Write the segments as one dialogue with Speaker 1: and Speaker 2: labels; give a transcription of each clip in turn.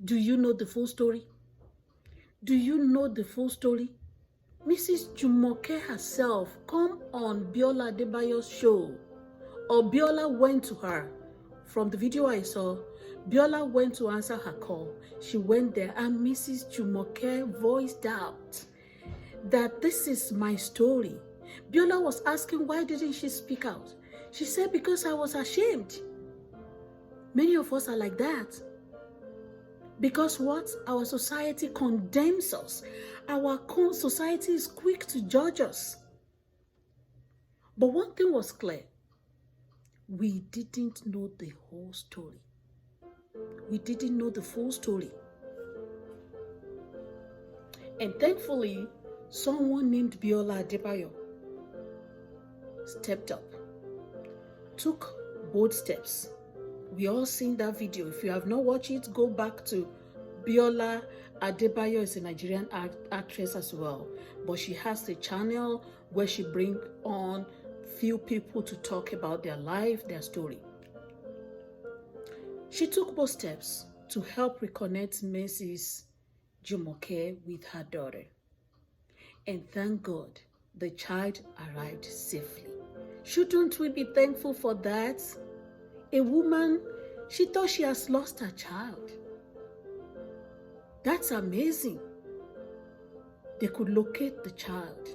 Speaker 1: Do you know the full story? Do you know the full story? Mrs. Jumoke herself come on Biola Adebayo's show, or Biola went to her. From the video I saw, Biola went to answer her call. She went there and Mrs. Jumoke voiced out that this is my story. Biola was asking why didn't she speak out? She said because I was ashamed. Many of us are like that. Because what? Our society condemns us. Our society is quick to judge us. But one thing was clear. We didn't know the whole story. We didn't know the full story. And thankfully, someone named Biola Adebayo stepped up, took bold steps. We all seen that video. If you have not watched it, go back to Biola Adebayo. Is a Nigerian actress as well, but she has a channel where she brings on few people to talk about their life, their story. She took both steps to help reconnect Mrs. Jumoke with her daughter. And thank God, the child arrived safely. Shouldn't we be thankful for that? A woman, she thought she has lost her child. That's amazing. They could locate the child.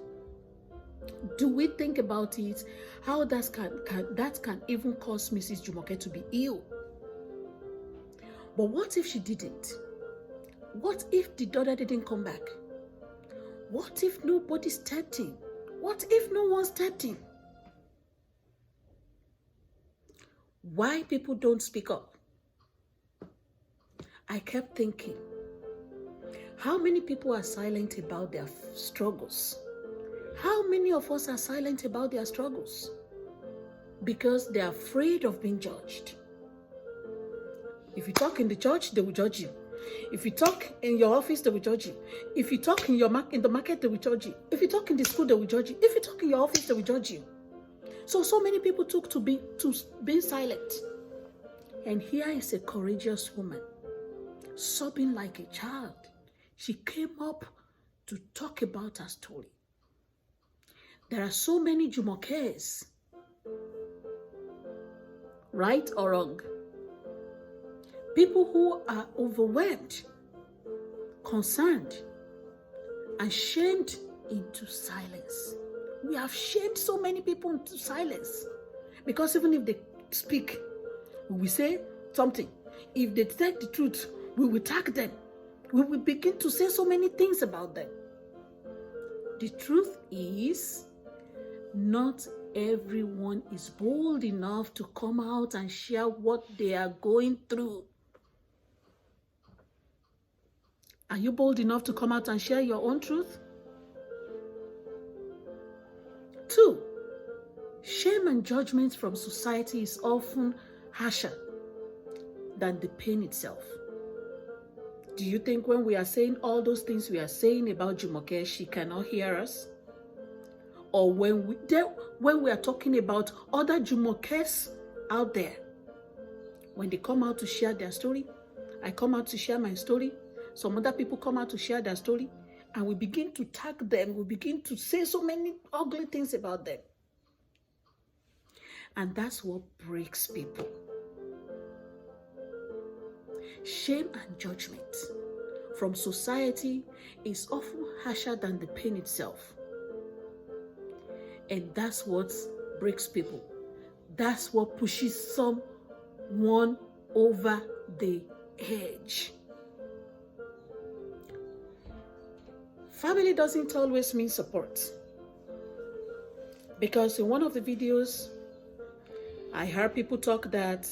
Speaker 1: Do we think about it? How that can even cause Mrs. Jumoke to be ill? But what if she didn't? What if the daughter didn't come back? What if nobody stepped in? What if no one stepped in? Why people don't speak up? I kept thinking, how many people are silent about their struggles? How many of us are silent about their struggles? Because they're afraid of being judged. If you talk in the church, they will judge you. If you talk in your office, they will judge you. If you talk in the market, they will judge you. If you talk in the school, they will judge you. If you talk in your office, they will judge you. So many people took to being silent. And here is a courageous woman, sobbing like a child. She came up to talk about her story. There are so many Jumokes, right or wrong. People who are overwhelmed, concerned, and shamed into silence. We have shamed so many people into silence. Because even if they speak, we will say something. If they tell the truth, we will tag them. We will begin to say so many things about them. The truth is, not everyone is bold enough to come out and share what they are going through. Are you bold enough to come out and share your own truth? 2, shame and judgment from society is often harsher than the pain itself. Do you think when we are saying all those things we are saying about Jumoke, she cannot hear us? Or when we are talking about other Jumokes out there, when they come out to share their story, I come out to share my story, some other people come out to share their story, and we begin to tag them, we begin to say so many ugly things about them. And that's what breaks people. Shame and judgment from society is often harsher than the pain itself. And that's what breaks people. That's what pushes someone over the edge. Family doesn't always mean support. Because in one of the videos, I heard people talk that,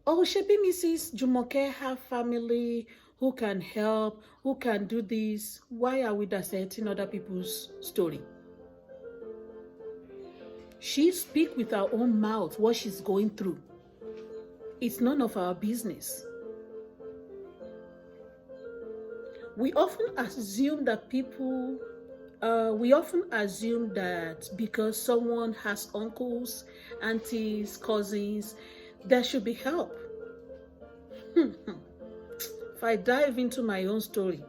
Speaker 1: oh, Shebi Mrs. Jumoke have family who can help, who can do this. Why are we dissecting other people's story? She speaks with her own mouth what she's going through. It's none of our business. We often assume that because someone has uncles, aunties, cousins, there should be help. If I dive into my own story,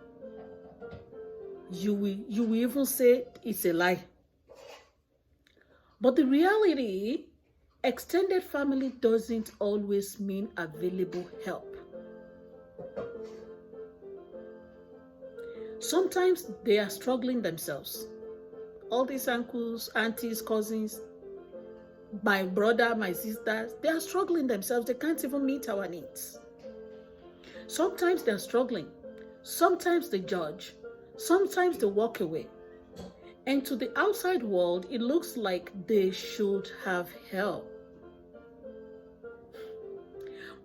Speaker 1: you will even say it's a lie. But the reality, extended family doesn't always mean available help. Sometimes they are struggling themselves. All these uncles, aunties, cousins, my brother, my sisters, they are struggling themselves. They can't even meet our needs. Sometimes they're struggling. Sometimes they judge. Sometimes they walk away. And to the outside world, it looks like they should have help.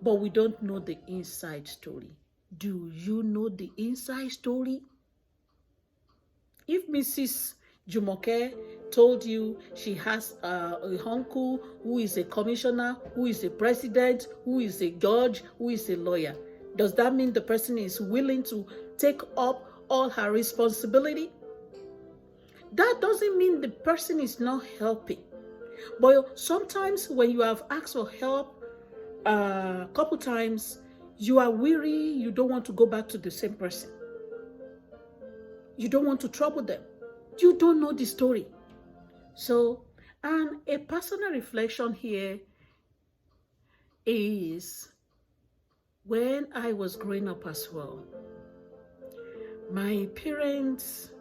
Speaker 1: But we don't know the inside story. Do you know the inside story? If Mrs. Jumoke told you she has a uncle who is a commissioner, who is a president, who is a judge, who is a lawyer, does that mean the person is willing to take up all her responsibility? That doesn't mean the person is not helping. But sometimes when you have asked for help a couple times, you are weary, you don't want to go back to the same person. You don't want to trouble them. You don't know the story. So, and a personal reflection here is when I was growing up as well, my parents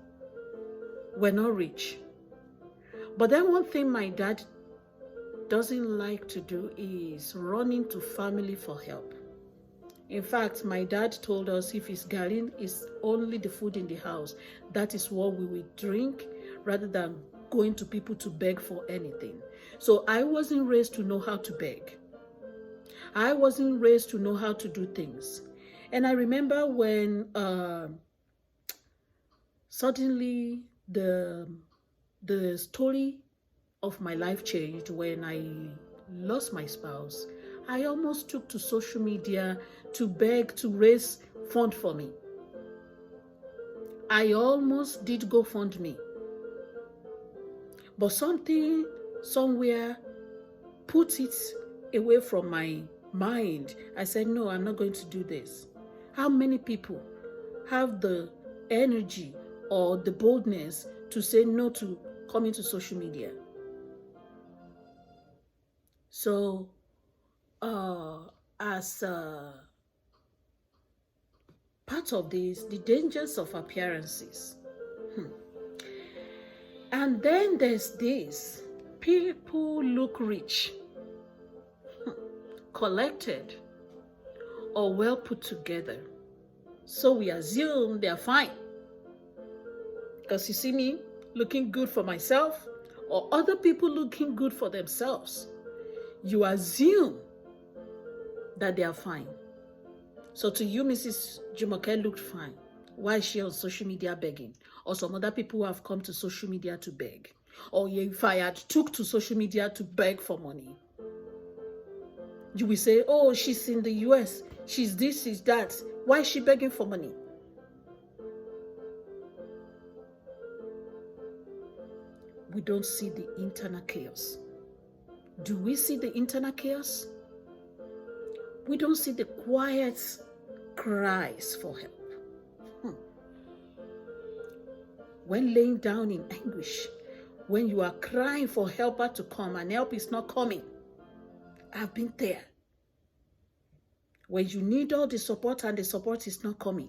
Speaker 1: were not rich. But then one thing my dad doesn't like to do is running to family for help. In fact, my dad told us if his garden is only the food in the house, that is what we will drink rather than going to people to beg for anything. So I wasn't raised to know how to beg. I wasn't raised to know how to do things. And I remember when suddenly the story of my life changed when I lost my spouse. I almost took to social media to beg to raise fund for me. I almost did GoFundMe. But something somewhere put it away from my mind. I said, no, I'm not going to do this. How many people have the energy or the boldness to say no to coming to social media? So, as part of this, the dangers of appearances. And then there's this. People look rich, collected, or well put together. So we assume they're fine. Because you see me looking good for myself, or other people looking good for themselves. You assume that they are fine. So to you, Mrs. Jumoke looked fine. Why is she on social media begging? Or some other people who have come to social media to beg. Or if I had took to social media to beg for money, you will say, oh, she's in the US. She's this, she's that. Why is she begging for money? We don't see the internal chaos. Do we see the internal chaos? We don't see the quiet cries for help. When laying down in anguish, when you are crying for help to come and help is not coming. I've been there. When you need all the support and the support is not coming.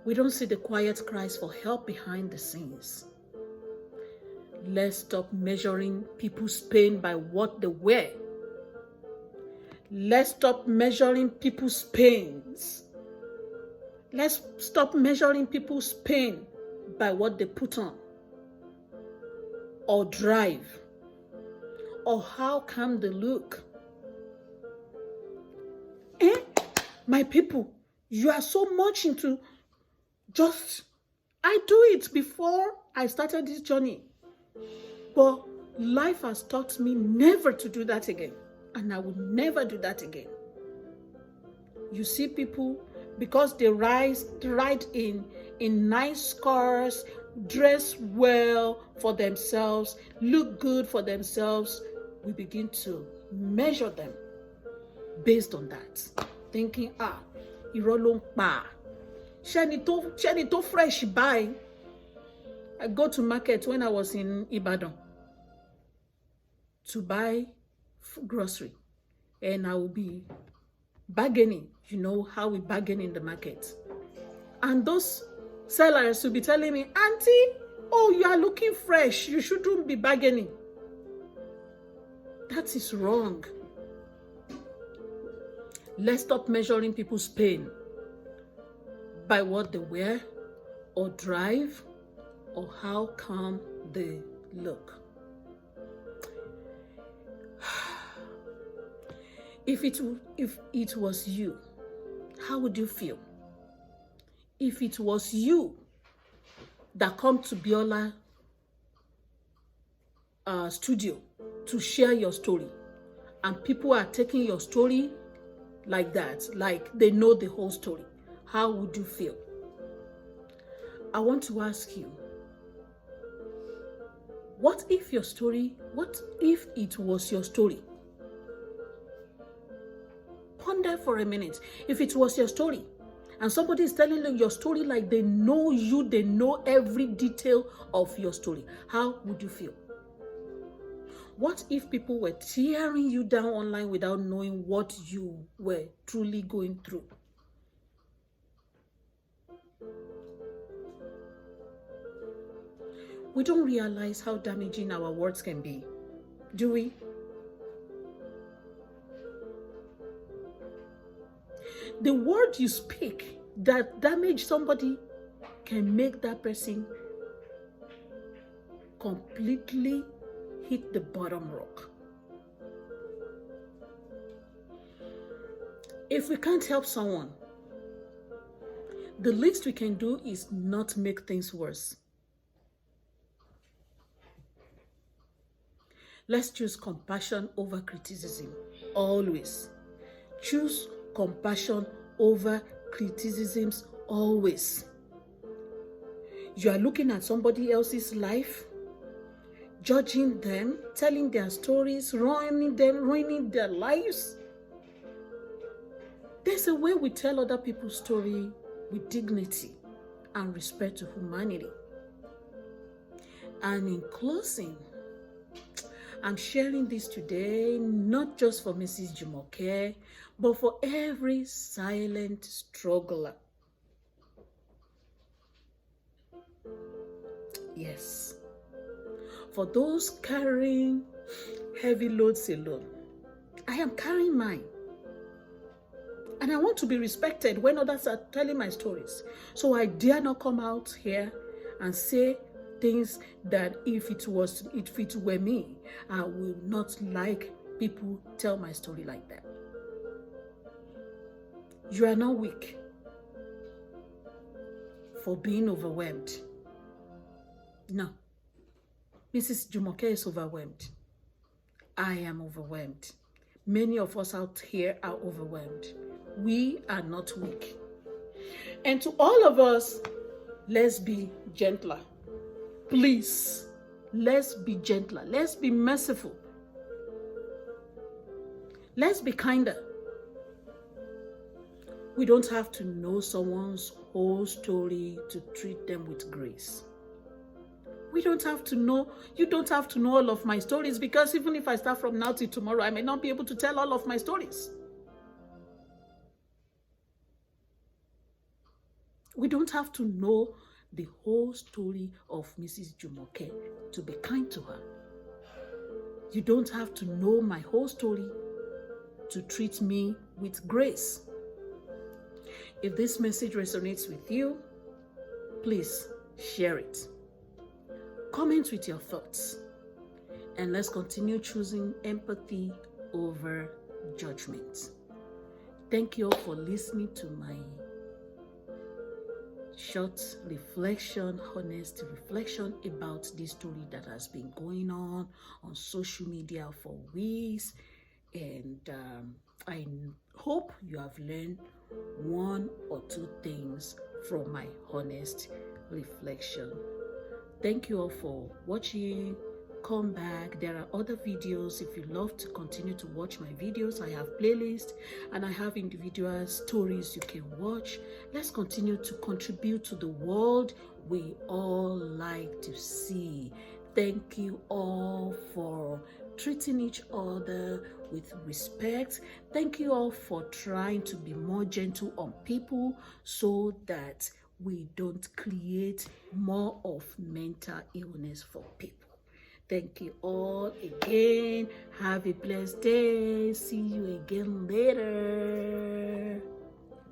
Speaker 1: We don't see the quiet cries for help behind the scenes. Let's stop measuring people's pain by what they wear. Let's stop measuring people's pains. Let's stop measuring people's pain by what they put on, or drive, or how calm they look. My people, you are so much into I do it before I started this journey. But life has taught me never to do that again. And I will never do that again. You see people, because they ride in nice cars, dress well for themselves, look good for themselves, we begin to measure them based on that, thinking, irọ́ ló ń pa. Ṣẹ́ni tó fresh buy. I go to market when I was in Ibadan to buy grocery, and I will be bargaining. You know how we bargain in the market. And those sellers will be telling me, Auntie, oh, you are looking fresh. You shouldn't be bargaining. That is wrong. Let's stop measuring people's pain by what they wear or drive or how calm they look. If it was you, how would you feel? If it was you that come to Biola studio to share your story, and people are taking your story like that, like they know the whole story, how would you feel? I want to ask you, what if it was your story? Ponder for a minute. If it was your story, and somebody is telling you your story like they know you, they know every detail of your story, how would you feel? What if people were tearing you down online without knowing what you were truly going through? We don't realize how damaging our words can be, do we? The word you speak that damage somebody can make that person completely hit the bottom rock. If we can't help someone, the least we can do is not make things worse. Let's choose compassion over criticism, always. Choose compassion over criticisms, always. You are looking at somebody else's life, judging them, telling their stories, ruining their lives. There's a way we tell other people's story with dignity and respect to humanity. And in closing, I'm sharing this today not just for Mrs. Jumoke, but for every silent struggler. Yes. For those carrying heavy loads alone. I am carrying mine. And I want to be respected when others are telling my stories. So I dare not come out here and say things that if it were me, I would not like people tell my story like that. You are not weak for being overwhelmed. No. Mrs. Jumoke is overwhelmed. I am overwhelmed. Many of us out here are overwhelmed. We are not weak. And to all of us, let's be gentler. Please, let's be gentler. Let's be merciful. Let's be kinder. We don't have to know someone's whole story to treat them with grace. We don't have to know, you don't have to know all of my stories, because even if I start from now till tomorrow, I may not be able to tell all of my stories. We don't have to know the whole story of Mrs. Jumoke to be kind to her. You don't have to know my whole story to treat me with grace. If this message resonates with you, please share it. Comment with your thoughts, and let's continue choosing empathy over judgment. Thank you all for listening to my short reflection, honest reflection about this story that has been going on social media for weeks. And I hope you have learned one or two things from my honest reflection. Thank you all for watching. come back. There are other videos. If you love to continue to watch my videos, I have playlists and I have individual stories you can watch. Let's continue to contribute to the world we all like to see. Thank you all for treating each other with respect. Thank you all for trying to be more gentle on people so that we don't create more of mental illness for people. Thank you all again. Have a blessed day. See you again later.